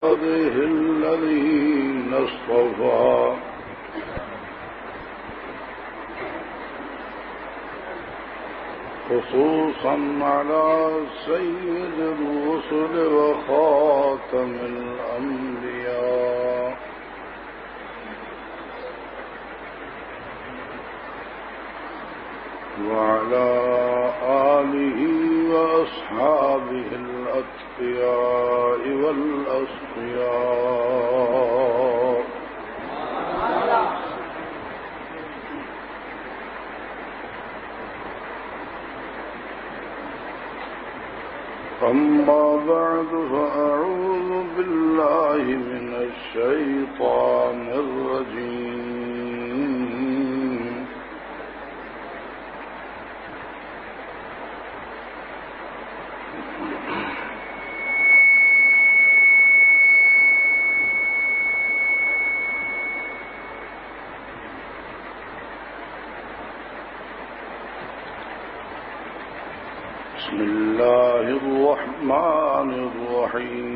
عباده الذين اصطفى خصوصا على سيد الرسل وخاتم الأنبياء وعلى آله وأصحابه الأتقياء والأصفياء أما بعد فأعوذ بالله من الشيطان الرجيم بسم الله الرحمن الرحيم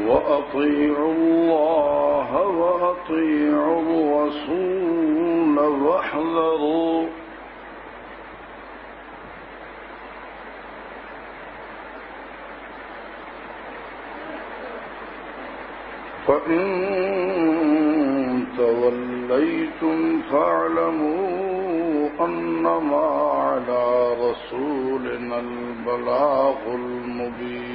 وأطيعوا الله وأطيعوا الرسول واحذروا فإن توليتم فاعلموا أنما على رسولنا البلاغ المبين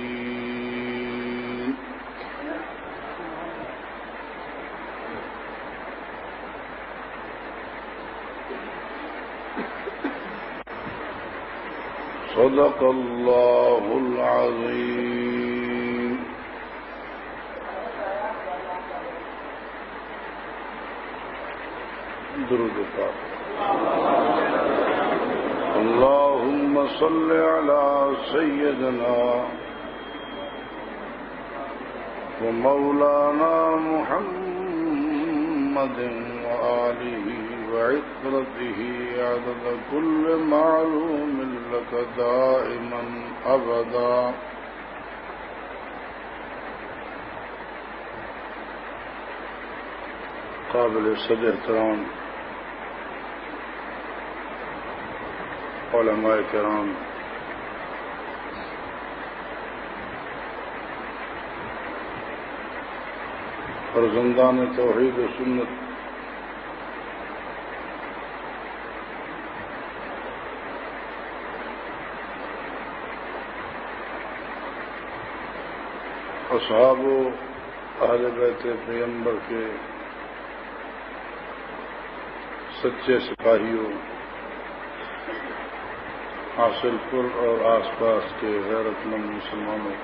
صدق الله العظيم. درود پاک. اللهم صل على سيدنا ومولانا محمد وآله وعترته عدد كل معلوم لك دائما أبدا. قابل صد احترام علماء کرام، فرزندان توحید و سنت، اصحاب و اہل بیت پیغمبر کے سچے سپاہیوں، حاصل پور اور آس پاس کے غیرت مند مسلمانوں،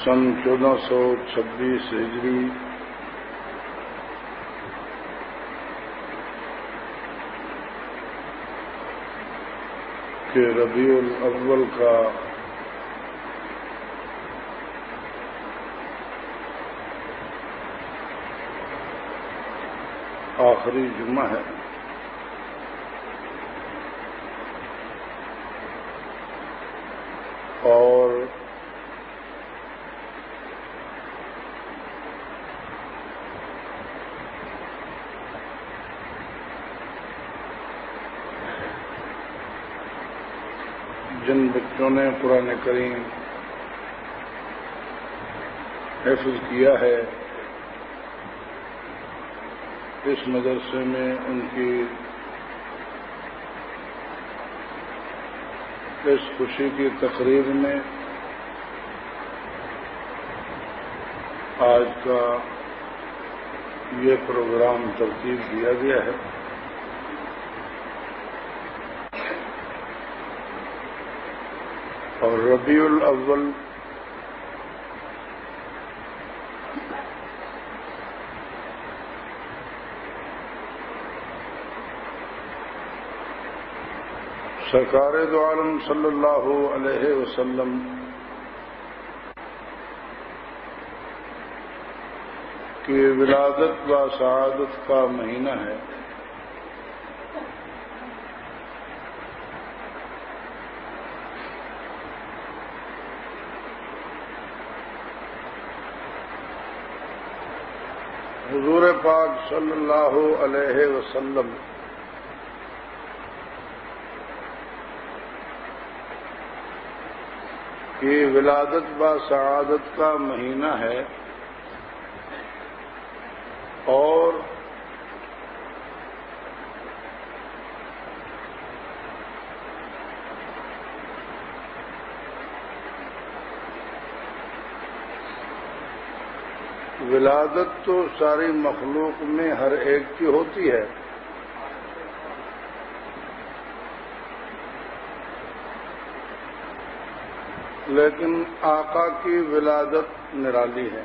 سن 1426 ہجری کے ربیع الاول کا آخری جمعہ ہے، اور جن بچوں نے قرآن کریم حفظ کیا ہے، اس مدرسے میں ان کی اس خوشی کی تقریب میں آج کا یہ پروگرام ترتیب دیا گیا ہے. اور ربیع الاول سرکار دو عالم صلی اللہ علیہ وسلم کی ولادت و سعادت کا مہینہ ہے۔ حضور پاک صلی اللہ علیہ وسلم کی ولادت با سعادت کا مہینہ ہے، اور ولادت تو ساری مخلوق میں ہر ایک کی ہوتی ہے، لیکن آقا کی ولادت نرالی ہے۔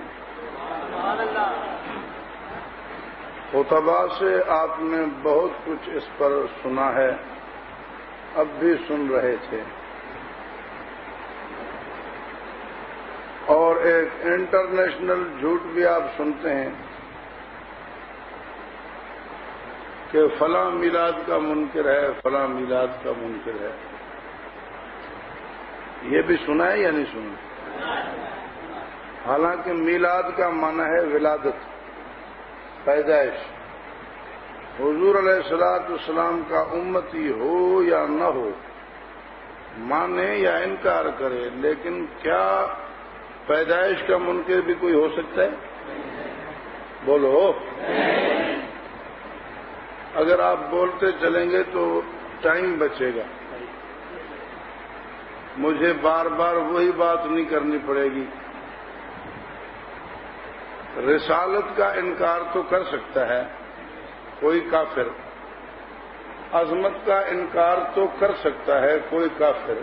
خطبہ سے آپ نے بہت کچھ اس پر سنا ہے، اب بھی سن رہے تھے، اور ایک انٹرنیشنل جھوٹ بھی آپ سنتے ہیں کہ فلاں میلاد کا منکر ہے، فلاں میلاد کا منکر ہے۔ یہ بھی سنا ہے یا نہیں سنا؟ حالانکہ میلاد کا معنی ہے ولادت، پیدائش۔ حضور علیہ الصلوۃ والسلام کا امتی ہو یا نہ ہو، مانے یا انکار کرے، لیکن کیا پیدائش کا منکر بھی کوئی ہو سکتا ہے؟ بولو۔ اگر آپ بولتے چلیں گے تو ٹائم بچے گا، مجھے بار بار وہی بات نہیں کرنی پڑے گی۔ رسالت کا انکار تو کر سکتا ہے کوئی کافر، عظمت کا انکار تو کر سکتا ہے کوئی کافر،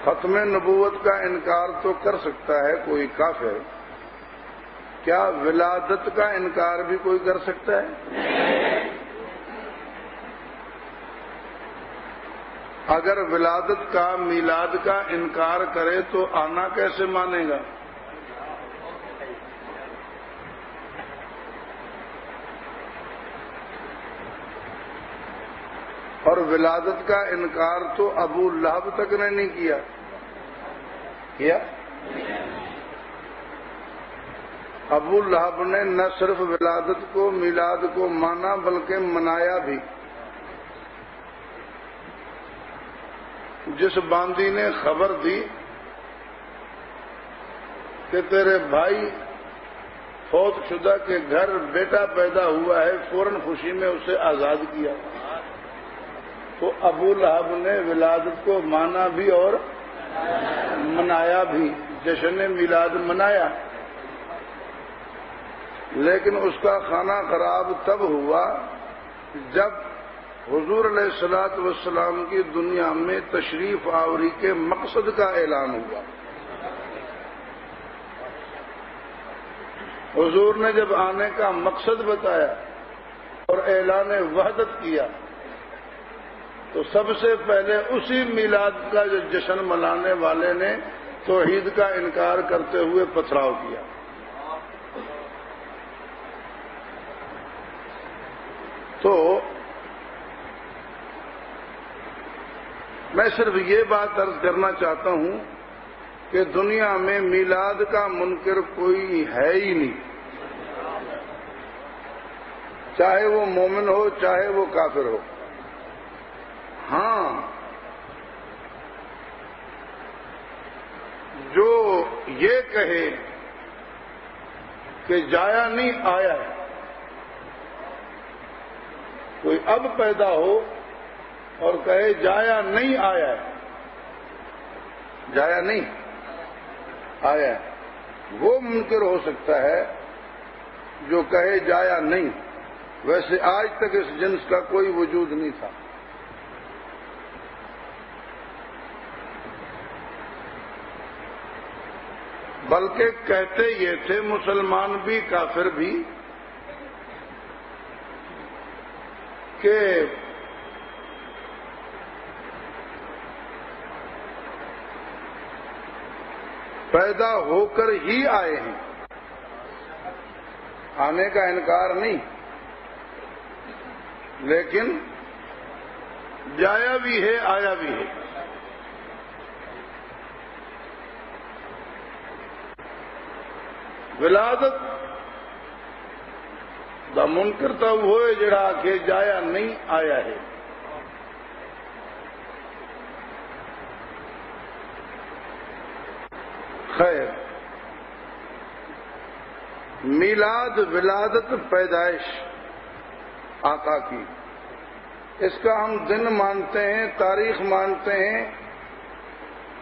ختم نبوت کا انکار تو کر سکتا ہے کوئی کافر، کیا ولادت کا انکار بھی کوئی کر سکتا ہے؟ اگر ولادت کا، میلاد کا انکار کرے تو آنا کیسے مانے گا؟ اور ولادت کا انکار تو ابو لہب تک نے نہیں کیا؟ ابو لہب نے نہ صرف ولادت کو، میلاد کو مانا، بلکہ منایا بھی۔ جس باندی نے خبر دی کہ تیرے بھائی فوت شدہ کے گھر بیٹا پیدا ہوا ہے، فوراً خوشی میں اسے آزاد کیا، تو ابو لہب نے ولادت کو مانا بھی اور منایا بھی، جشن میلاد منایا۔ لیکن اس کا کھانا خراب تب ہوا جب حضور علیہ الصلوۃ والسلام کی دنیا میں تشریف آوری کے مقصد کا اعلان ہوا۔ حضور نے جب آنے کا مقصد بتایا اور اعلان وحدت کیا تو سب سے پہلے اسی میلاد کا جو جشن منانے والے نے توحید کا انکار کرتے ہوئے پتھراؤ کیا۔ تو میں صرف یہ بات عرض کرنا چاہتا ہوں کہ دنیا میں میلاد کا منکر کوئی ہے ہی نہیں، چاہے وہ مومن ہو چاہے وہ کافر ہو۔ ہاں، جو یہ کہے کہ جایا نہیں آیا ہے، کوئی اب پیدا ہو اور کہے جایا نہیں آیا ہے، جایا نہیں آیا ہے، وہ منکر ہو سکتا ہے جو کہے جایا نہیں۔ ویسے آج تک اس جنس کا کوئی وجود نہیں تھا۔ بلکہ کہتے یہ تھے مسلمان بھی کافر بھی کہ پیدا ہو کر ہی آئے ہیں، آنے کا انکار نہیں، لیکن جایا بھی ہے آیا بھی ہے۔ ولادت دا منکر تو وہ ہے جڑا کہ جایا نہیں آیا ہے۔ خیر، میلاد ولادت پیدائش آقا کی، اس کا ہم دن مانتے ہیں، تاریخ مانتے ہیں،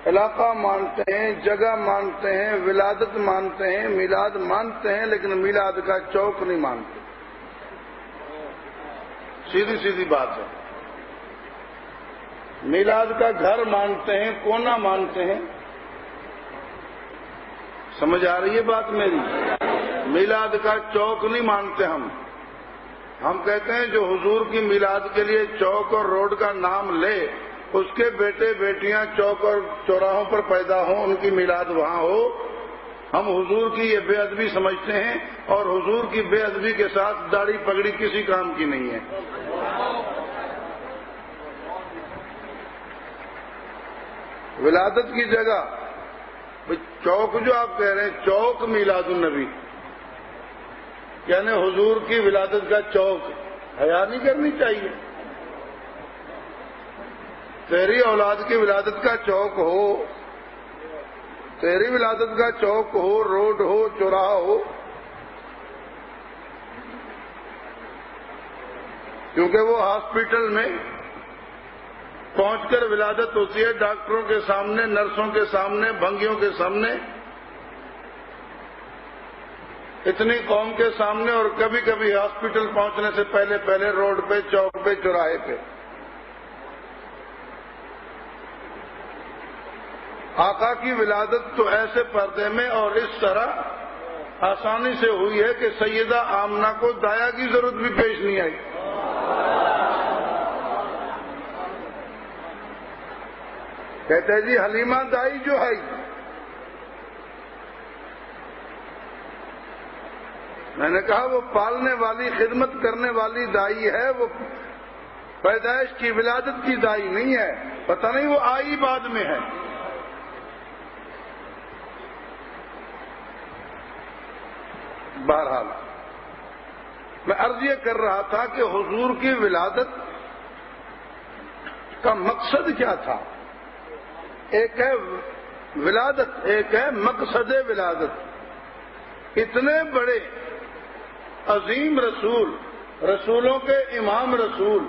علاقہ مانتے ہیں، جگہ مانتے ہیں، ولادت مانتے ہیں، میلاد مانتے ہیں، لیکن میلاد کا چوک نہیں مانتے۔ سیدھی سیدھی بات ہے۔ میلاد کا گھر مانتے ہیں، کونا مانتے ہیں۔ سمجھ آ رہی ہے بات میری؟ میلاد کا چوک نہیں مانتے ہم کہتے ہیں جو حضور کی میلاد کے لیے چوک اور روڈ کا نام لے، اس کے بیٹے بیٹیاں چوک اور چوراہوں پر پیدا ہوں، ان کی میلاد وہاں ہو، ہم حضور کی یہ بے ادبی سمجھتے ہیں، اور حضور کی بے ادبی کے ساتھ داڑھی پگڑی کسی کام کی نہیں ہے۔ ولادت کی جگہ چوک جو آپ کہہ رہے ہیں، چوک میلاد النبی، یعنی حضور کی ولادت کا چوک، حیا نہیں کرنی چاہیے۔ تیری اولاد کی ولادت کا چوک ہو، تیری ولادت کا چوک ہو، روڈ ہو، چوراہا ہو، کیونکہ وہ ہاسپٹل میں پہنچ کر ولادت ہوتی ہے، ڈاکٹروں کے سامنے، نرسوں کے سامنے، بھنگیوں کے سامنے، اتنی قوم کے سامنے، اور کبھی کبھی ہاسپٹل پہنچنے سے پہلے پہلے روڈ پہ، چوک پہ، چوراہے پہ۔ آقا کی ولادت تو ایسے پردے میں اور اس طرح آسانی سے ہوئی ہے کہ سیدہ آمنہ کو دایا کی ضرورت بھی پیش نہیں آئی۔ کہتے ہیں جی حلیمہ دائی جو ہے، میں نے کہا وہ پالنے والی، خدمت کرنے والی دائی ہے، وہ پیدائش کی، ولادت کی دائی نہیں ہے۔ پتہ نہیں وہ آئی بعد میں ہے۔ بہرحال میں عرض یہ کر رہا تھا کہ حضور کی ولادت کا مقصد کیا تھا؟ ایک ہے ولادت، ایک ہے مقصد ولادت۔ اتنے بڑے عظیم رسول، رسولوں کے امام رسول،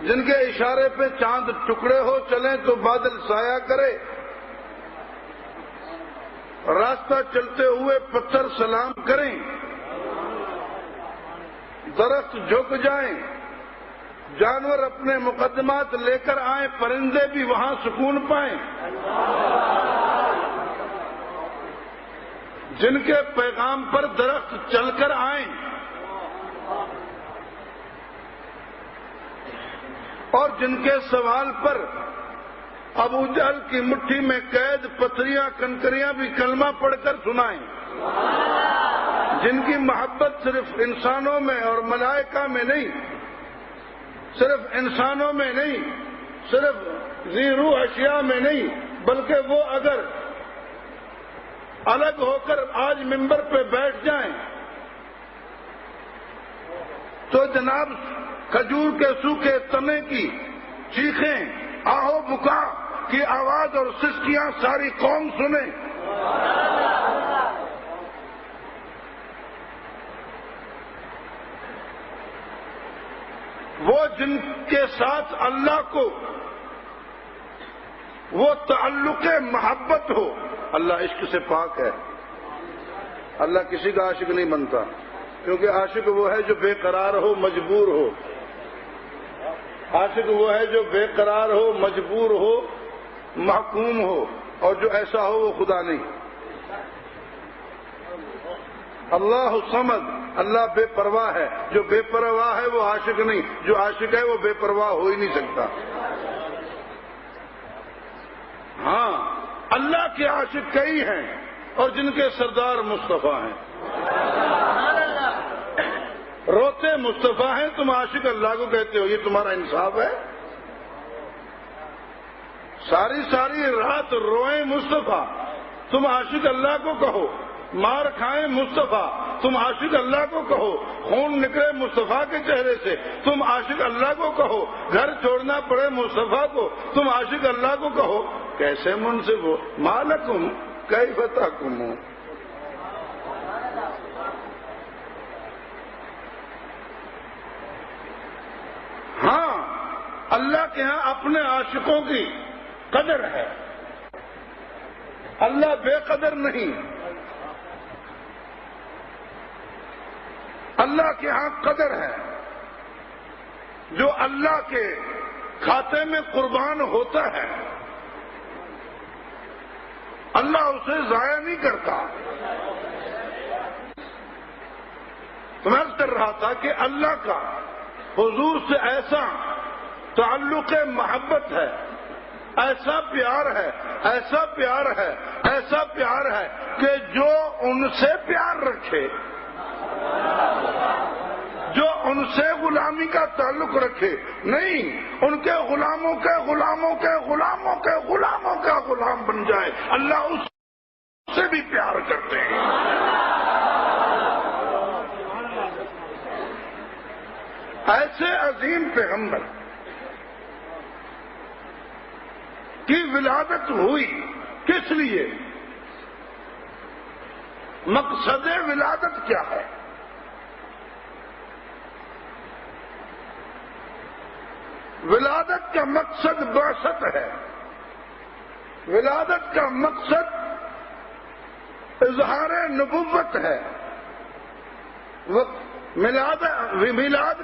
جن کے اشارے پہ چاند ٹکڑے ہو چلیں تو بادل سایہ کرے، راستہ چلتے ہوئے پتھر سلام کریں، درخت جھک جائیں، جانور اپنے مقدمات لے کر آئیں، پرندے بھی وہاں سکون پائیں، جن کے پیغام پر درخت چل کر آئیں، اور جن کے سوال پر ابو جہل کی مٹھی میں قید پتھریاں کنکریاں بھی کلمہ پڑھ کر سنائیں، جن کی محبت صرف انسانوں میں اور ملائکہ میں نہیں، صرف انسانوں میں نہیں، صرف ذی روح اشیاء میں نہیں، بلکہ وہ اگر الگ ہو کر آج ممبر پہ بیٹھ جائیں تو جناب کھجور کے سوکھے تنے کی چیخیں، آہو بکا کی آواز اور سسکیاں ساری قوم سنیں۔ وہ جن کے ساتھ اللہ کو وہ تعلق محبت ہو، اللہ عشق سے پاک ہے، اللہ کسی کا عاشق نہیں بنتا، کیونکہ عاشق وہ ہے جو بے قرار ہو، مجبور ہو، عاشق وہ ہے جو بے قرار ہو، مجبور ہو، محکوم ہو، اور جو ایسا ہو وہ خدا نہیں۔ اللہ صمد، اللہ بے پرواہ ہے. جو بے پرواہ ہے وہ عاشق نہیں، جو عاشق ہے وہ بے پرواہ ہو ہی نہیں سکتا. ہاں، اللہ کے عاشق کئی ہیں اور جن کے سردار مصطفیٰ ہیں. روتے مصطفیٰ ہیں، تم عاشق اللہ کو کہتے ہو، یہ تمہارا انصاف ہے؟ ساری ساری رات روئیں مصطفیٰ، تم عاشق اللہ کو کہو. مار کھائیں مصطفیٰ، تم عاشق اللہ کو کہو. خون نکلے مصطفیٰ کے چہرے سے، تم عاشق اللہ کو کہو. گھر چھوڑنا پڑے مصطفیٰ کو، تم عاشق اللہ کو کہو. کیسے منصف ہو؟ مالکم کیف تحکمون. ہاں، اللہ کے ہاں اپنے عاشقوں کی قدر ہے، اللہ بے قدر نہیں. اللہ کے ہاں قدر ہے. جو اللہ کے کھاتے میں قربان ہوتا ہے اللہ اسے ضائع نہیں کرتا. تو میں کر رہا تھا کہ اللہ کا حضور سے ایسا تعلق محبت ہے، ایسا پیار ہے، ایسا پیار ہے، ایسا پیار ہے کہ جو ان سے پیار رکھے، جو ان سے غلامی کا تعلق رکھے، نہیں ان کے غلاموں کے غلاموں کے غلاموں کے غلاموں کا غلام بن جائے، اللہ اس سے بھی پیار کرتے ہیں. ایسے عظیم پیغمبر کی ولادت ہوئی کس لیے؟ مقصد ولادت کیا ہے؟ ولادت کا مقصد بعثت ہے. ولادت کا مقصد اظہار نبوت ہے. میلاد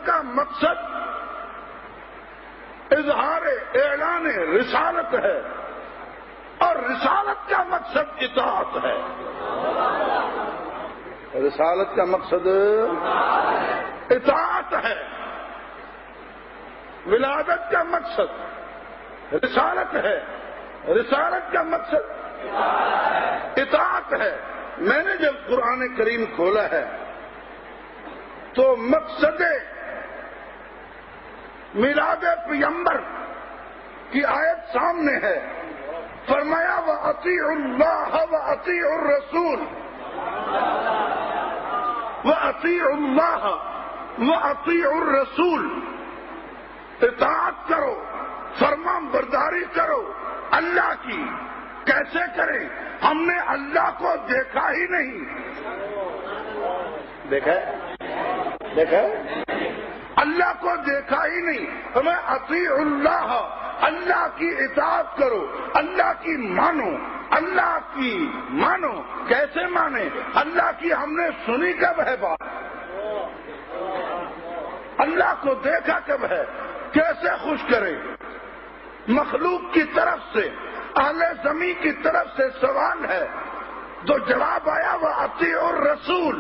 کا مقصد اظہار اعلان رسالت ہے، اور رسالت کا مقصد اطاعت ہے. رسالت کا مقصد اطاعت ہے. ولادت کا مقصد رسالت ہے، رسالت کا مقصد اطاعت ہے. میں نے جب قرآن کریم کھولا ہے تو مقصد میلاد پیغمبر کی آیت سامنے ہے. فرمایا وَأَطِيعُوا اللَّهَ وَأَطِيعُوا الرَّسُولَ، وَأَطِيعُوا اللَّهَ وَأَطِيعُوا الرَّسُولَ. اطاعت کرو، فرمان برداری کرو اللہ کی. کیسے کریں؟ ہم نے اللہ کو دیکھا ہی نہیں. دیکھا اللہ کو دیکھا ہی نہیں. ہمیں اطیع اللہ، اللہ کی اطاعت کرو، اللہ کی مانو، اللہ کی مانو. کیسے مانے؟ اللہ کی ہم نے سنی کب ہے بات؟ اللہ کو دیکھا کب ہے؟ کیسے خوش کریں؟ مخلوق کی طرف سے، اہل زمین کی طرف سے سوال ہے تو جواب آیا وَأَطِيعُوا الرَّسُولَ.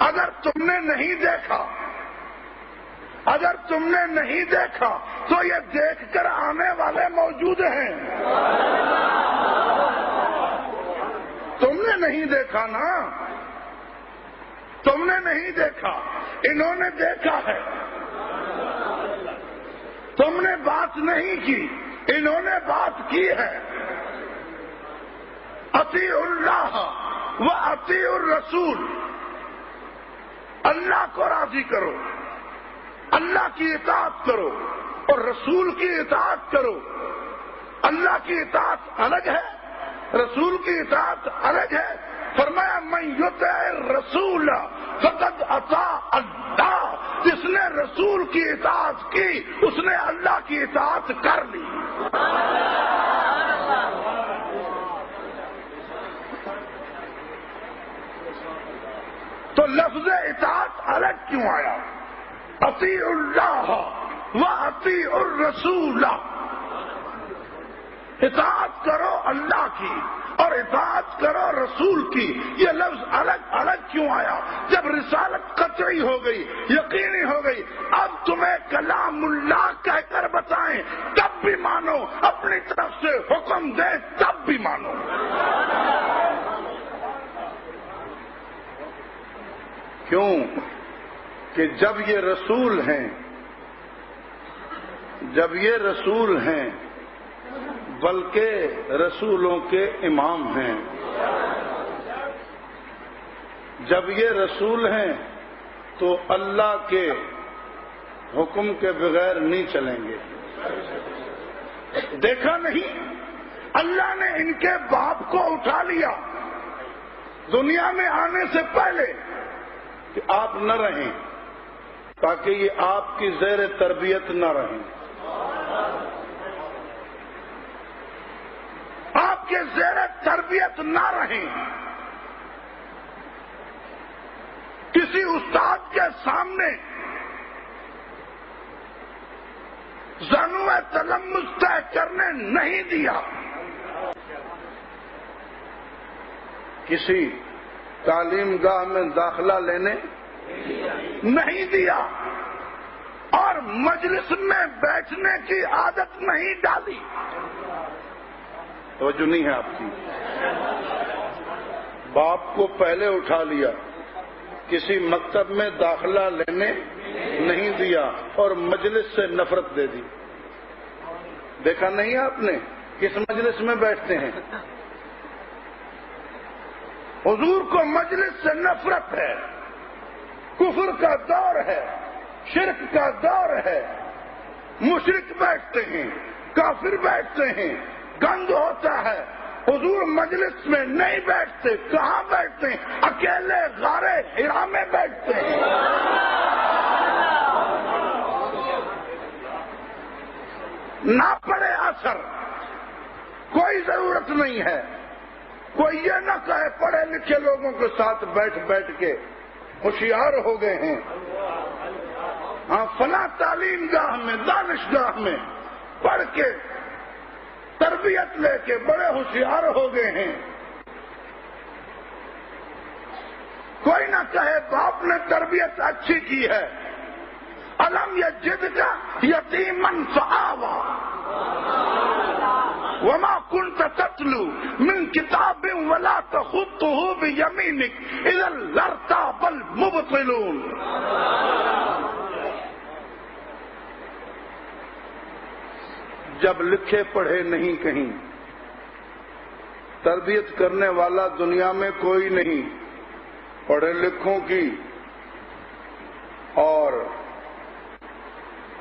اگر تم نے نہیں دیکھا، اگر تم نے نہیں دیکھا تو یہ دیکھ کر آنے والے موجود ہیں. تم نے نہیں دیکھا نا، تم نے نہیں دیکھا، انہوں نے دیکھا ہے. تم نے بات نہیں کی، انہوں نے بات کی ہے. اطیعوا اللہ وَأَطِيعُوا الرَّسُولَ. اللہ کو راضی کرو، اللہ کی اطاعت کرو اور رسول کی اطاعت کرو. اللہ کی اطاعت الگ ہے، رسول کی اطاعت الگ ہے. فرمایا من یطع الرسول فقد اطاع اللہ. جس نے رسول کی اطاعت کی اس نے اللہ کی اطاعت کر لی. تو لفظ اطاعت الگ کیوں آیا؟ اطیعوا اللہ وَأَطِيعُوا الرَّسُولَ. اطاعت کرو اللہ کی اور اطاعت کرو رسول کی، یہ لفظ الگ الگ کیوں آیا؟ جب رسالت قطعی ہو گئی، یقینی ہو گئی، اب تمہیں کلام اللہ کہہ کر بتائیں تب بھی مانو، اپنی طرف سے حکم دیں تب بھی مانو۔ کیوں کہ جب یہ رسول ہیں، جب یہ رسول ہیں بلکہ رسولوں کے امام ہیں، جب یہ رسول ہیں تو اللہ کے حکم کے بغیر نہیں چلیں گے۔ دیکھا نہیں اللہ نے ان کے باپ کو اٹھا لیا دنیا میں آنے سے پہلے کہ آپ نہ رہیں، تاکہ یہ آپ کی زیر تربیت نہ رہیں، آپ کے زیر تربیت نہ رہیں۔ کسی استاد کے سامنے زنو تلمذ طے کرنے نہیں دیا، کسی تعلیم گاہ میں داخلہ لینے نہیں دیا، اور مجلس میں بیٹھنے کی عادت نہیں ڈالی۔ توجہ نہیں ہے آپ کی؟ باپ کو پہلے اٹھا لیا، کسی مکتب میں داخلہ لینے نہیں دیا، اور مجلس سے نفرت دے دی۔ دیکھا نہیں آپ نے کس مجلس میں بیٹھتے ہیں؟ حضور کو مجلس سے نفرت ہے، کفر کا دور ہے، شرک کا دور ہے، مشرک بیٹھتے ہیں، کافر بیٹھتے ہیں، گند ہوتا ہے۔ حضور مجلس میں نہیں بیٹھتے، کہاں بیٹھتے ہیں؟ اکیلے غار حرا میں بیٹھتے ہیں۔ نہ پڑے اثر، کوئی ضرورت نہیں ہے۔ کوئی یہ نہ کہے پڑھے لکھے لوگوں کے ساتھ بیٹھ بیٹھ کے ہوشیار ہو گئے ہیں، ہاں فلاں تعلیم گاہ میں، دانش گاہ میں پڑھ کے تربیت لے کے بڑے ہوشیار ہو گئے ہیں۔ کوئی نہ کہے باپ نے تربیت اچھی کی ہے۔ الم یجدک یتیما فآویٰ وما كنت تتلو من کتاب ولا تخطه بیمینک اذا لارتاب المبطلون۔ جب لکھے پڑھے نہیں کہیں، تربیت کرنے والا دنیا میں کوئی نہیں، پڑھے لکھوں کی اور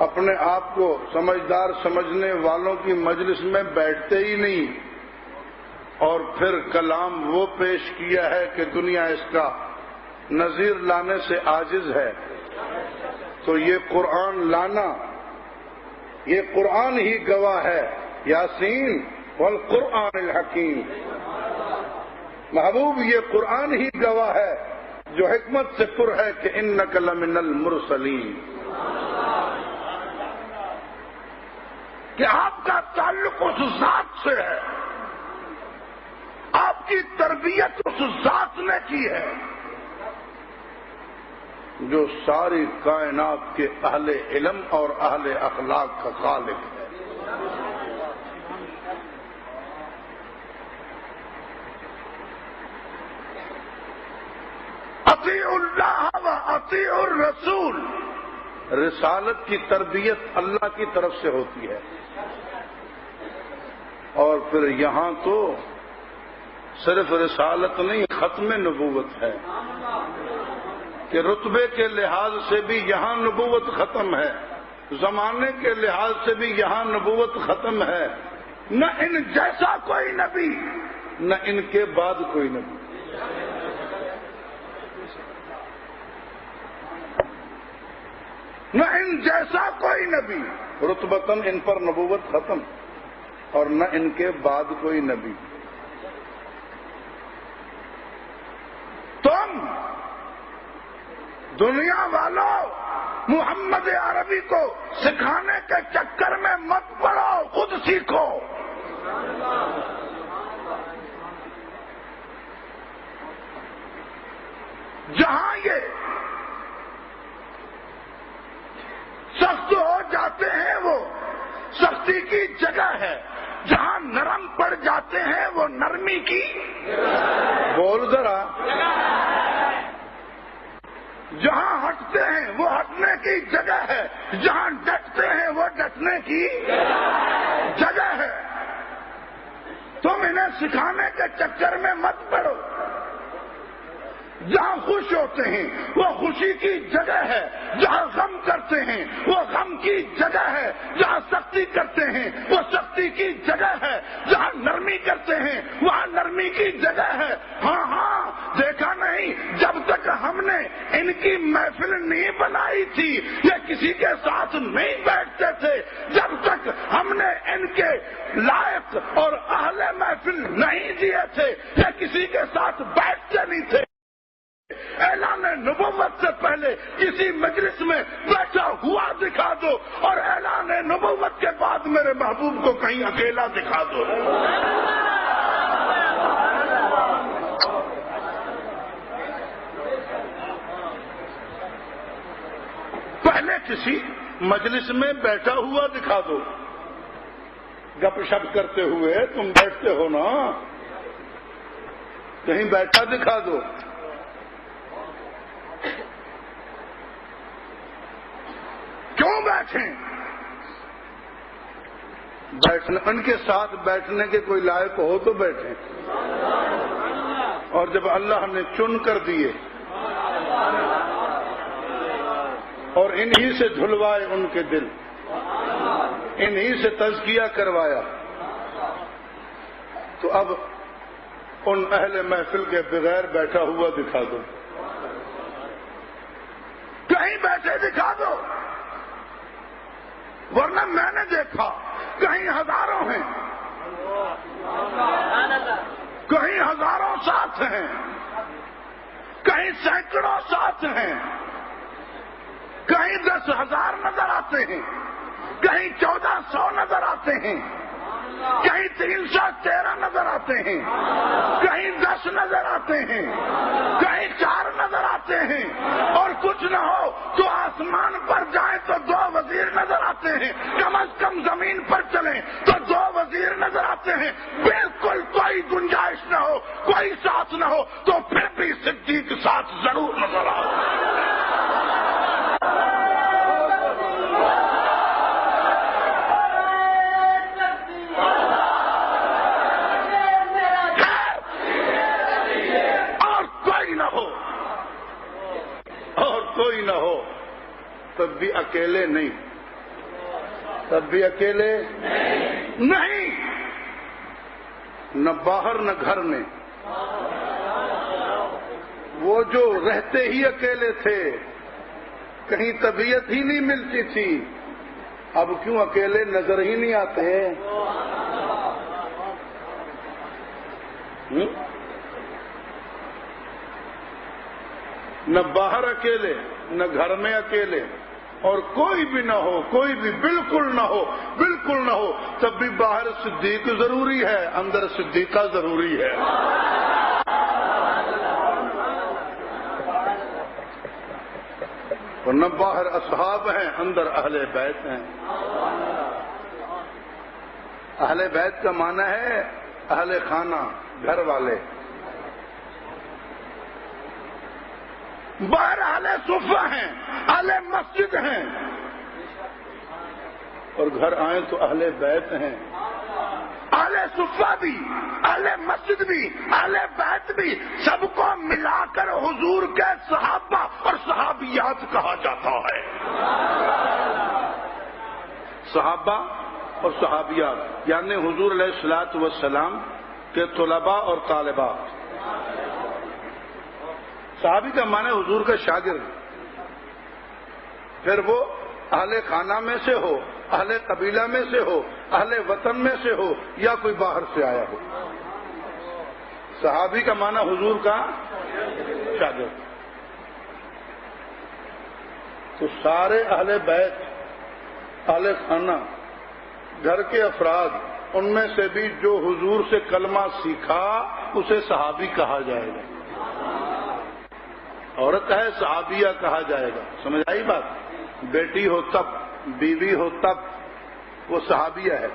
اپنے آپ کو سمجھدار سمجھنے والوں کی مجلس میں بیٹھتے ہی نہیں، اور پھر کلام وہ پیش کیا ہے کہ دنیا اس کا نظیر لانے سے عاجز ہے۔ تو یہ قرآن لانا، یہ قرآن ہی گواہ ہے، یاسین والقرآن الحکیم۔ محبوب یہ قرآن ہی گواہ ہے جو حکمت سے پر ہے کہ انک لمن المرسلین، کہ آپ کا تعلق اس ذات سے ہے، آپ کی تربیت اس ذات نے کی ہے جو ساری کائنات کے اہل علم اور اہل اخلاق کا خالق ہے۔ اطیعوا اللہ و اطیعوا الرسول، رسالت کی تربیت اللہ کی طرف سے ہوتی ہے، اور پھر یہاں تو صرف رسالت نہیں، ختم نبوت ہے کہ رتبے کے لحاظ سے بھی یہاں نبوت ختم ہے، زمانے کے لحاظ سے بھی یہاں نبوت ختم ہے۔ نہ ان جیسا کوئی نبی، نہ ان کے بعد کوئی نبی۔ نہ ان جیسا کوئی نبی، رتبتاً ان پر نبوت ختم، اور نہ ان کے بعد کوئی نبی۔ تم دنیا والوں محمد عربی کو سکھانے کے چکر میں مت پڑو، خود سیکھو۔ جہاں یہ سخت ہو جاتے ہیں وہ سختی کی جگہ ہے، جہاں نرم پڑ جاتے ہیں وہ نرمی کی بول ذرا، جہاں ہٹتے ہیں وہ ہٹنے کی جگہ ہے، جہاں ڈٹتے ہیں وہ ڈٹنے کی جگہ ہے۔ تم انہیں سکھانے کے چکر میں مت پڑو۔ جہاں خوش ہوتے ہیں وہ خوشی کی جگہ ہے، جہاں غم کرتے ہیں وہ غم کی جگہ ہے، جہاں سختی کرتے ہیں وہ سختی کی جگہ ہے، جہاں نرمی کرتے ہیں وہاں نرمی کی جگہ ہے۔ ہاں ہاں، دیکھا نہیں جب تک ہم نے ان کی محفل نہیں بنائی تھی، یہ کسی کے ساتھ نہیں بیٹھتے تھے، جب تک ہم نے ان کے لائق اور اہل محفل نہیں دیے تھے، یہ کسی کے ساتھ بیٹھتے نہیں تھے۔ اعلان نبوت سے پہلے کسی مجلس میں بیٹھا ہوا دکھا دو، اور اعلان نبوت کے بعد میرے محبوب کو کہیں اکیلا دکھا دو۔ پہلے کسی مجلس میں بیٹھا ہوا دکھا دو، گپ شپ کرتے ہوئے تم بیٹھتے ہو نا، کہیں بیٹھا دکھا دو۔ کیوں بیٹھیں؟ بیٹھنے ان کے ساتھ بیٹھنے کے کوئی لائق ہو تو بیٹھیں، اور جب اللہ نے چن کر دیے اور انہی سے دھلوائے ان کے دل، انہی سے تزکیہ کروایا، تو اب ان اہل محفل کے بغیر بیٹھا ہوا دکھا دو، کہیں بیٹھے دکھا دو، ورنہ میں نے دیکھا کہیں ہزاروں ہیں، کہیں ہزاروں ساتھ ہیں، کہیں سینکڑوں ساتھ ہیں، کہیں 10,000 نظر آتے ہیں، کہیں 1400 نظر آتے ہیں، کہیں 313 نظر آتے ہیں، کہیں 10 نظر آتے ہیں، کہیں 4 نظر آتے ہیں، اور کچھ نہ ہو تو آسمان پر جائیں تو 2 وزیر نظر آتے ہیں، کم از کم زمین پر چلیں تو 2 وزیر نظر آتے ہیں، بالکل کوئی گنجائش نہ ہو، کوئی ساتھ نہ ہو تو پھر بھی صدیق ساتھ ضرور نظر آؤ۔ کوئی نہ ہو تب بھی اکیلے نہیں، تب بھی اکیلے نہیں، نہ باہر نہ گھر میں، وہ جو رہتے ہی اکیلے تھے، کہیں طبیعت ہی نہیں ملتی تھی، اب کیوں اکیلے نظر ہی نہیں آتے ہیں؟ نہ باہر اکیلے، نہ گھر میں اکیلے، اور کوئی بھی نہ ہو، کوئی بھی بالکل نہ ہو، بالکل نہ ہو، تب بھی باہر صدیق ضروری ہے، اندر صدیقہ ضروری ہے۔ ورنہ باہر اصحاب ہیں، اندر اہل بیت ہیں۔ اہل بیت کا معنی ہے اہل خانہ، گھر والے۔ باہر اہل صفہ ہیں، اہل مسجد ہیں، اور گھر آئیں تو اہل بیت ہیں۔ اہل صفہ بھی، اہل مسجد بھی، اہل بیت بھی، سب کو ملا کر حضور کے صحابہ اور صحابیات کہا جاتا ہے۔ صحابہ اور صحابیات یعنی حضور علیہ الصلوۃ والسلام کے طلباء اور طالبات۔ صحابی کا معنی حضور کا شاگرد، پھر وہ اہل خانہ میں سے ہو، اہل قبیلہ میں سے ہو، اہل وطن میں سے ہو، یا کوئی باہر سے آیا ہو۔ صحابی کا معنی حضور کا شاگرد۔ تو سارے اہل بیت، اہل خانہ، گھر کے افراد، ان میں سے بھی جو حضور سے کلمہ سیکھا اسے صحابی کہا جائے گا۔ عورت ہے صحابیہ کہا جائے گا. سمجھ آئی بات؟ بیٹی ہو تب، بیوی ہو تب وہ صحابیہ ہے.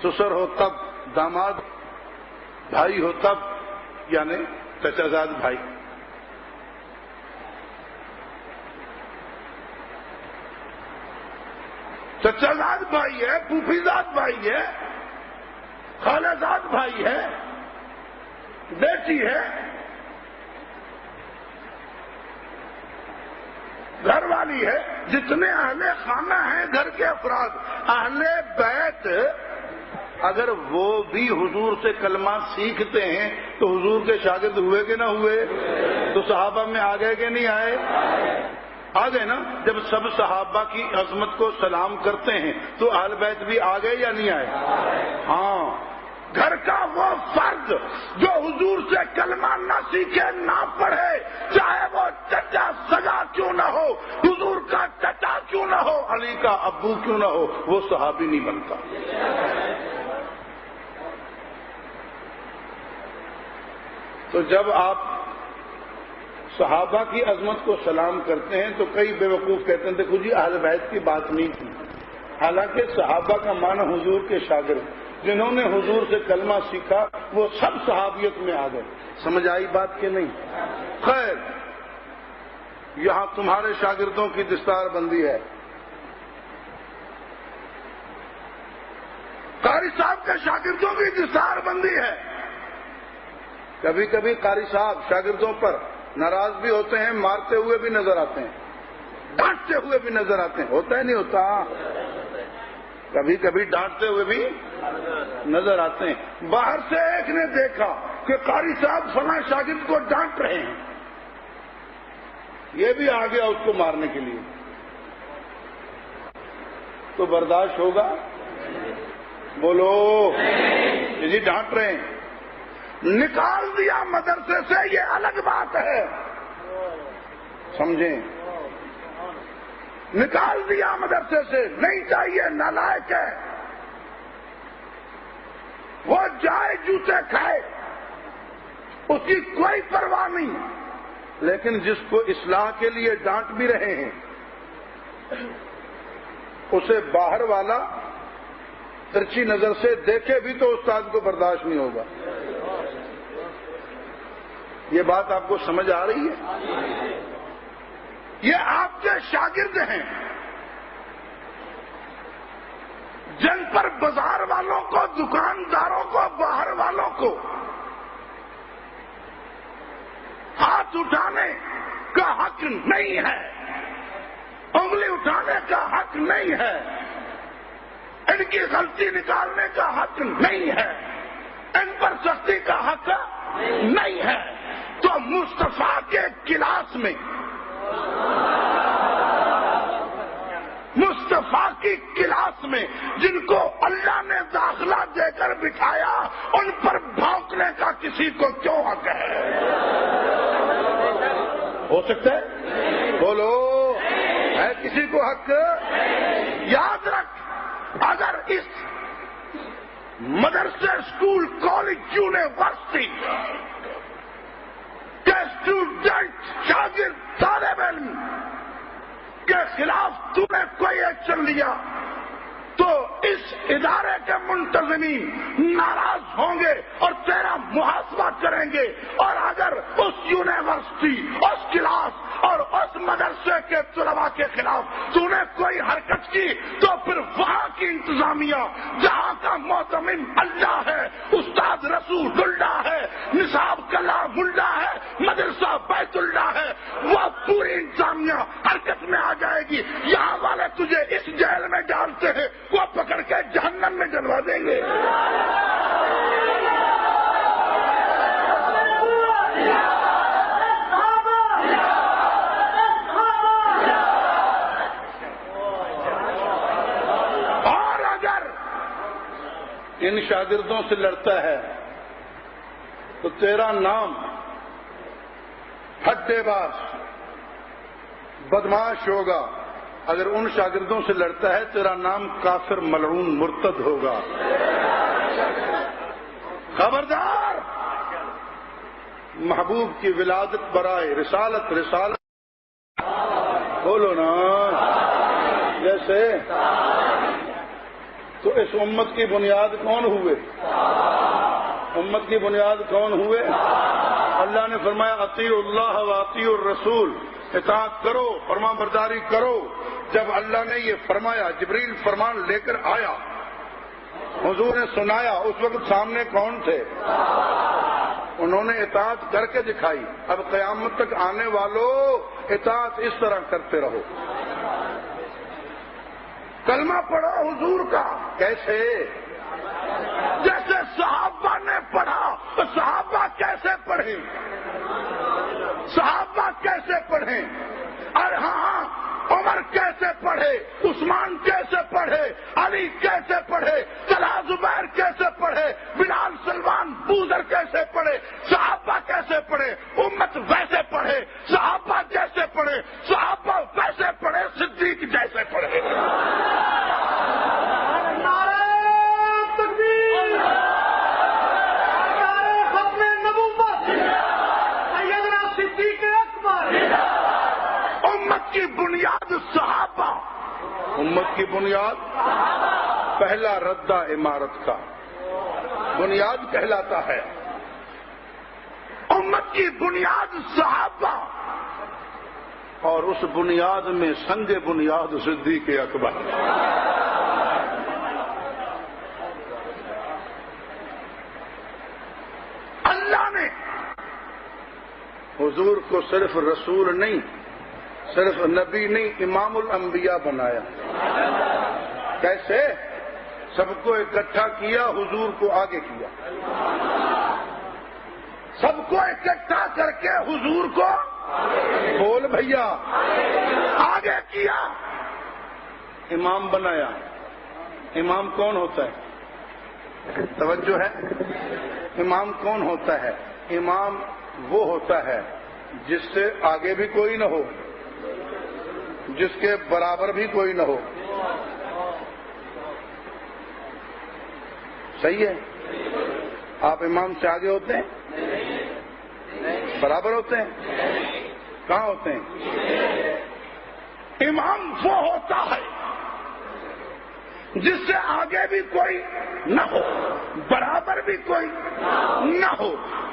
سسر ہو تب، داماد بھائی ہو تب یعنی چچا زاد بھائی. چچا زاد بھائی ہے، پھوپھی زاد بھائی ہے، خالہ زاد بھائی ہے، بیٹی ہے، گھر والی ہے. جتنے اہل خانہ ہیں گھر کے افراد، اہل بیت اگر وہ بھی حضور سے کلمہ سیکھتے ہیں تو حضور کے شاگرد ہوئے کہ نہ ہوئے؟ تو صحابہ میں آ گئے کہ نہیں آئے؟ آ گئے نا. جب سب صحابہ کی عظمت کو سلام کرتے ہیں تو اہل بیت بھی آ گئے یا نہیں آئے؟ ہاں. گھر کا وہ فرد جو حضور سے کلمہ نہ سیکھے نہ پڑھے، چاہے وہ چچا سگا کیوں نہ ہو، حضور کا چچا کیوں نہ ہو، علی کا ابو کیوں نہ ہو، وہ صحابی نہیں بنتا. تو جب آپ صحابہ کی عظمت کو سلام کرتے ہیں تو کئی بیوقوف کہتے ہیں دیکھو جی اہل بیت کی بات نہیں کی. حالانکہ صحابہ کا معنی حضور کے شاگرد، جنہوں نے حضور سے کلمہ سیکھا وہ سب صحابیت میں آ گئے. سمجھ آئی بات کہ نہیں؟ خیر، یہاں تمہارے شاگردوں کی دستار بندی ہے. قاری صاحب کے شاگردوں کی دستار بندی ہے. کبھی کبھی قاری صاحب شاگردوں پر ناراض بھی ہوتے ہیں، مارتے ہوئے بھی نظر آتے ہیں، ڈانٹتے ہوئے بھی نظر آتے ہیں. ہوتا ہے نہیں ہوتا؟ کبھی کبھی ڈانٹتے ہوئے بھی نظر آتے ہیں. باہر سے ایک نے دیکھا کہ قاری صاحب فلاں شاگرد کو ڈانٹ رہے ہیں، یہ بھی آ گیا اس کو مارنے کے لیے، تو برداشت ہوگا؟ بولو جی ڈانٹ رہے ہیں. نکال دیا مدرسے سے یہ الگ بات ہے، سمجھیں؟ نکال دیا مدرسے سے، نہیں چاہیے، نالائق ہے. وہ جائے جوتے کھائے، اس کی کوئی پرواہ نہیں. لیکن جس کو اصلاح کے لیے ڈانٹ بھی رہے ہیں اسے باہر والا ترچھی نظر سے دیکھے بھی تو استاد کو برداشت نہیں ہوگا. یہ بات آپ کو سمجھ آ رہی ہے؟ یہ آپ کے شاگرد ہیں جن پر بازار والوں کو، دکانداروں کو، باہر والوں کو ہاتھ اٹھانے کا حق نہیں ہے، انگلی اٹھانے کا حق نہیں ہے، ان کی غلطی نکالنے کا حق نہیں ہے، ان پر سختی کا حق نہیں ہے. تو مصطفیٰ کے کلاس میں، مصطفیٰ کی کلاس میں جن کو اللہ نے داخلہ دے کر بٹھایا، ان پر بھونکنے کا کسی کو کیوں حق ہے؟ ہو سکتا ہے؟ بولو، ہے کسی کو حق؟ یاد رکھ، اگر اس مدرسے، اسکول، کالج، یونیورسٹی کے اسٹوڈنٹ، شاگرد، طالب علم کے خلاف تم نے کوئی ایکشن لیا تو اس ادارے کے منتظمین ناراض ہوں گے اور تیرا محاسبہ کریں گے. اور اگر اس یونیورسٹی، اس کلاس اور اس مدرسے کے طلباء کے خلاف تو نے کوئی حرکت کی تو پھر وہاں کی انتظامیہ، جہاں کا معتمد اللہ ہے، استاد رسول اللہ ہے، نصاب کلام اللہ ہے، مدرسہ بیت اللہ ہے، وہ پوری انتظامیہ حرکت میں آ جائے گی. یہاں والے تجھے اس جیل میں ڈالتے ہیں، وہ پکڑ کے جہنم میں ڈلوا دیں گے. اور اگر ان شاگردوں سے لڑتا ہے تو تیرا نام ہڈے باز، بدماش ہوگا. اگر ان شاگردوں سے لڑتا ہے تیرا نام کافر، ملعون، مرتد ہوگا. خبردار، محبوب کی ولادت برائے رسالت بولو نا جیسے. تو اس امت کی بنیاد کون ہوئے؟ امت کی بنیاد کون ہوئے؟ اللہ نے فرمایا اطیعوا اللہ و اطیعوا الرسول، اطاعت کرو، فرما برداری کرو. جب اللہ نے یہ فرمایا، جبریل فرمان لے کر آیا، حضور نے سنایا، اس وقت سامنے کون تھے؟ انہوں نے اطاعت کر کے دکھائی. اب قیامت تک آنے والوں اطاعت اس طرح کرتے رہو. کلمہ پڑھو حضور کا. کیسے؟ جیسے صحابہ نے پڑھا. تو صحابہ کیسے پڑھیں؟ صحابہ کیسے پڑھیں؟ اور ہاں عمر کیسے پڑھے، عثمان کیسے پڑھے، علی کیسے پڑھے، طلحہ زبیر کیسے پڑھے، بلال سلمان بوذر کیسے پڑھے، صحابہ کیسے پڑھے، امت ویسے پڑھے. صحابہ جیسے پڑھے، صحابہ ویسے پڑھے، صدیق جیسے پڑھے. کی بنیاد صحابہ. امت کی بنیاد پہلا ردہ عمارت کا بنیاد کہلاتا ہے. امت کی بنیاد صحابہ، اور اس بنیاد میں سنگ بنیاد صدیق اکبر. اللہ نے حضور کو صرف رسول نہیں، صرف نبی نہیں، امام الانبیاء بنایا. کیسے؟ سب کو اکٹھا کیا، حضور کو آگے کیا. سب کو اکٹھا کر کے حضور کو بول بھیا آگے کیا، امام بنایا. امام کون ہوتا ہے؟ توجہ ہے. امام کون ہوتا ہے؟ امام وہ ہوتا ہے جس سے آگے بھی کوئی نہ ہو، جس کے برابر بھی کوئی نہ ہو. صحیح ہے؟ آپ امام سے آگے ہوتے ہیں؟ برابر ہوتے ہیں؟ کہاں ہوتے ہیں؟ امام وہ ہوتا ہے جس سے آگے بھی کوئی نہ ہو، برابر بھی کوئی نہ ہو.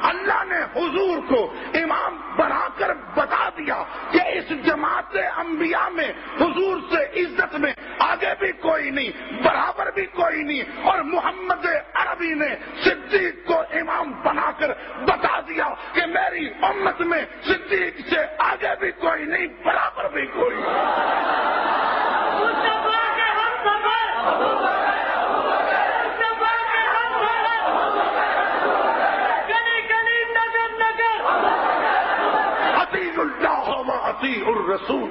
اللہ نے حضور کو امام بنا کر بتا دیا کہ اس جماعت انبیاء میں حضور سے عزت میں آگے بھی کوئی نہیں، برابر بھی کوئی نہیں. اور محمد عربی نے صدیق کو امام بنا کر بتا دیا کہ میری امت میں صدیق سے آگے بھی کوئی نہیں، برابر بھی کوئی نہیں. اطیعوا الرسول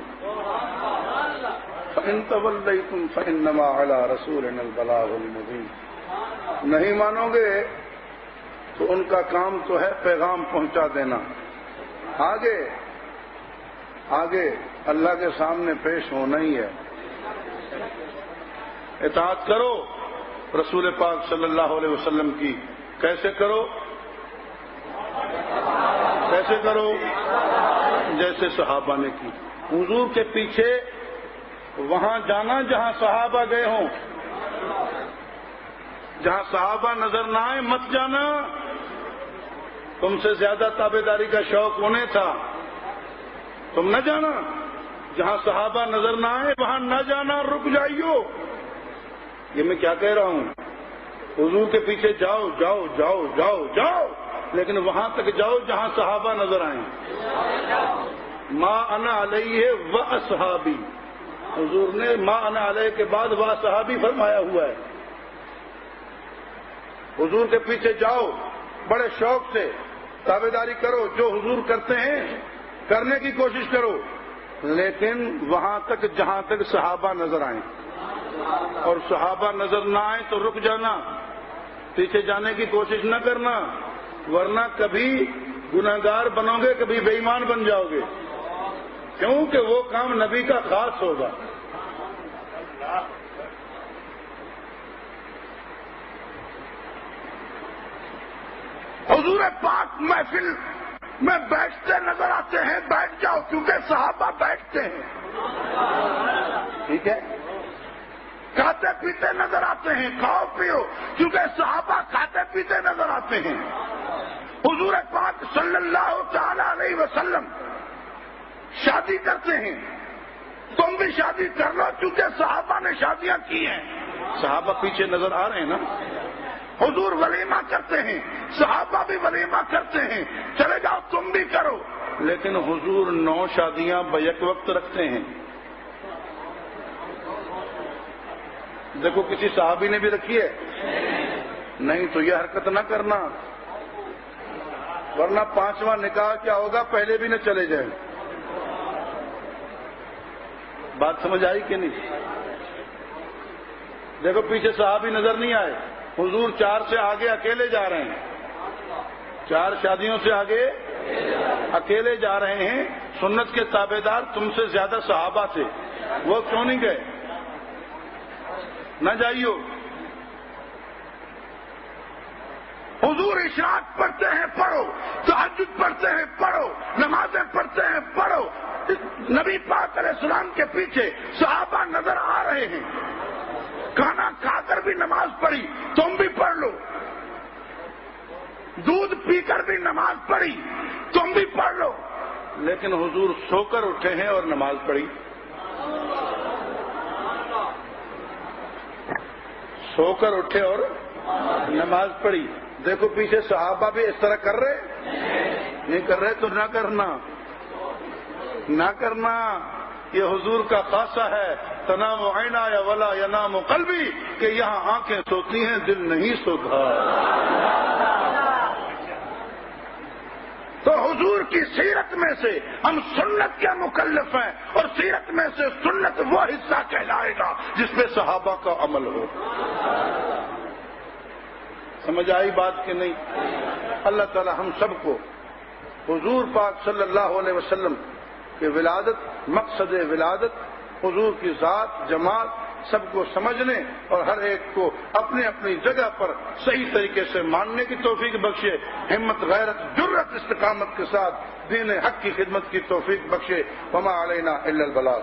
فإن توليتم فإنما على رسولنا البلاغ المبين. نہیں مانو گے تو ان کا کام تو ہے پیغام پہنچا دینا. آگے اللہ کے سامنے پیش ہونا ہی ہے. اطاعت کرو رسول پاک صلی اللہ علیہ وسلم کی. کیسے کرو؟ کیسے کرو؟ جیسے صحابہ نے کی. حضور کے پیچھے وہاں جانا جہاں صحابہ گئے ہوں. جہاں صحابہ نظر نہ آئے مت جانا. تم سے زیادہ تابعداری کا شوق انہیں تھا، تم نہ جانا. جہاں صحابہ نظر نہ آئے وہاں نہ جانا، رک جائیو. یہ میں کیا کہہ رہا ہوں؟ حضور کے پیچھے جاؤ جاؤ جاؤ جاؤ جاؤ، لیکن وہاں تک جاؤ جہاں صحابہ نظر آئیں. ما انا علیہ و اصحابی. حضور نے ما انا علیہ کے بعد و اصحابی فرمایا ہوا ہے. حضور کے پیچھے جاؤ، بڑے شوق سے تابعداری کرو، جو حضور کرتے ہیں کرنے کی کوشش کرو، لیکن وہاں تک جہاں تک صحابہ نظر آئیں. اور صحابہ نظر نہ آئیں تو رک جانا، پیچھے جانے کی کوشش نہ کرنا، ورنہ کبھی گناہگار بنو گے، کبھی بے ایمان بن جاؤ گے. کیونکہ وہ کام نبی کا خاص ہوگا. حضور پاک محفل میں بیٹھتے نظر آتے ہیں، بیٹھ جاؤ کیونکہ صحابہ بیٹھتے ہیں، ٹھیک ہے؟ کھاتے پیتے نظر آتے ہیں، کھاؤ پیو کیونکہ صحابہ کھاتے پیتے نظر آتے ہیں۔ حضور پاک صلی اللہ تعالی علیہ وسلم شادی کرتے ہیں، تم بھی شادی کر لو کیونکہ صحابہ نے شادیاں کی ہیں، صحابہ پیچھے نظر آ رہے ہیں نا۔ حضور ولیمہ کرتے ہیں، صحابہ بھی ولیمہ کرتے ہیں، چلے جاؤ تم بھی کرو، لیکن حضور 9 شادیاں بیک وقت رکھتے ہیں۔ دیکھو کسی صحابی نے بھی رکھی ہے؟ نہیں تو یہ حرکت نہ کرنا، ورنہ 5واں نکاح کیا ہوگا پہلے بھی نہ چلے جائیں۔ بات سمجھ آئی کہ نہیں؟ دیکھو پیچھے صحابی نظر نہیں آئے، حضور 4 سے آگے اکیلے جا رہے ہیں، 4 شادیوں سے آگے اکیلے جا رہے ہیں۔ سنت کے تابعدار تم سے زیادہ صحابہ تھے، وہ کیوں نہیں گئے؟ نہ جائیو۔ حضور اشراق پڑھتے ہیں پڑھو، تہجد پڑھتے ہیں پڑھو، نمازیں پڑھتے ہیں پڑھو۔ نبی پاک علیہ السلام کے پیچھے صحابہ نظر آ رہے ہیں، کھانا کھا کر بھی نماز پڑھی، تم بھی پڑھ لو۔ دودھ پی کر بھی نماز پڑھی، تم بھی پڑھ لو۔ لیکن حضور سو کر اٹھے ہیں اور نماز پڑھی، سو کر اٹھے اور نماز پڑھی۔ دیکھو پیچھے صحابہ بھی اس طرح کر رہے نہیں، کر رہے تو نہ کرنا، نہ کرنا۔ یہ حضور کا خاصہ ہے، تنام عینا یا ولا ینام قلبی، کہ یہاں آنکھیں سوتی ہیں دل نہیں سوتا۔ تو حضور کی سیرت میں سے ہم سنت کے مکلف ہیں، اور سیرت میں سے سنت وہ حصہ کہلائے گا جس پہ صحابہ کا عمل ہو۔ سمجھ آئی بات کہ نہیں؟ اللہ تعالی ہم سب کو حضور پاک صلی اللہ علیہ وسلم کی ولادت، مقصد ولادت، حضور کی ذات، جماعت سب کو سمجھنے اور ہر ایک کو اپنی اپنی جگہ پر صحیح طریقے سے ماننے کی توفیق بخشے، ہمت، غیرت، جرت، استقامت کے ساتھ دین حق کی خدمت کی توفیق بخشے۔ وما علینا الا البلاغ۔